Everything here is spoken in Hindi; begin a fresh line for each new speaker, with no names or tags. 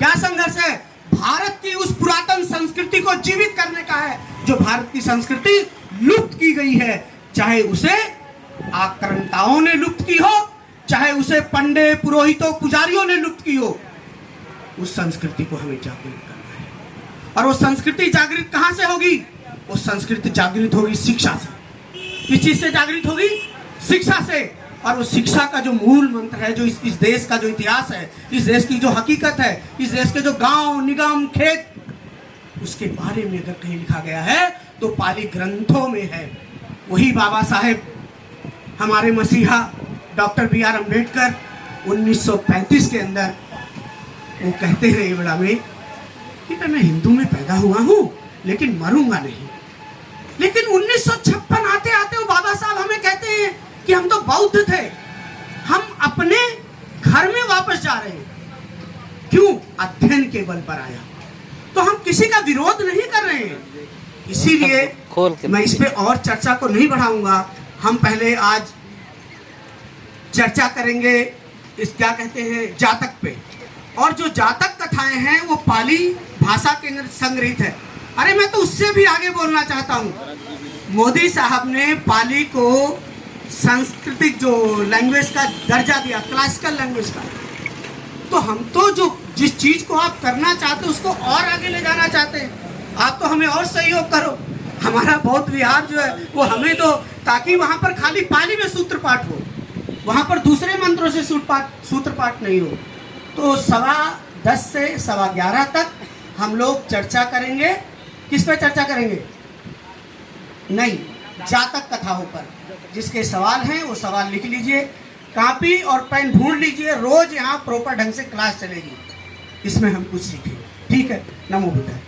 क्या संघर्ष है? भारत की उस पुरातन संस्कृति को जीवित करने का है, जो भारत की संस्कृति लुप्त की गई है, चाहे उसे आक्रांताओं ने लुप्त की हो, चाहे उसे पंडे पुरोहितों पुजारियों ने लुप्त की हो। उस संस्कृति को हमें जागृत करना है। और वो संस्कृति जागृत कहां से होगी? वो संस्कृति जागृत होगी शिक्षा से। किस चीज से जागृत होगी? शिक्षा से। और वो शिक्षा का जो मूल मंत्र है, जो इस देश का जो इतिहास है, इस देश की जो हकीकत है, इस देश के जो गांव निगम खेत, उसके बारे में अगर कहीं लिखा गया है तो पाली ग्रंथों में है। वही बाबा साहेब हमारे मसीहा डॉक्टर बी.आर. अम्बेडकर 1935 के अंदर वो कहते हैं ये बड़ा में कि मैं हिंदू में पैदा हुआ हूं लेकिन मरूंगा नहीं। लेकिन 1956 आते आते वो बाबा साहब हमें कहते हैं कि हम तो बौद्ध थे, हम अपने घर में वापस जा रहे हैं। क्यों? अध्ययन के बल पर आया। तो हम किसी का विरोध नहीं कर रहे हैं, इसीलिए मैं इस पे और चर्चा को नहीं बढ़ाऊंगा। हम पहले आज चर्चा करेंगे इस क्या कहते हैं जातक पे। और जो जातक कथाएं हैं वो पाली भाषा के संग्रहित है। अरे मैं तो उससे भी आगे बोलना चाहता हूँ। मोदी साहब ने पाली को सांस्कृतिक जो लैंग्वेज का दर्जा दिया, क्लासिकल लैंग्वेज का। तो हम तो जो जिस चीज को आप करना चाहते हैं उसको और आगे ले जाना चाहते हैं। आप तो हमें और सहयोग करो। हमारा बौद्ध विहार जो है वो हमें दो, ताकि वहां पर खाली पाली में सूत्रपाठ हो, वहां पर दूसरे मंत्रों से सूत्रपाठ नहीं हो। तो 10:15 से 11:15 तक हम लोग चर्चा करेंगे। किस पे चर्चा करेंगे? नहीं, जातक कथाओं पर। जिसके सवाल हैं वो सवाल लिख लीजिए, कॉपी और पेन ढूंढ लीजिए। रोज यहाँ प्रॉपर ढंग से क्लास चलेगी, इसमें हम कुछ सीखेंगे। ठीक है? नमो बुद्धाय।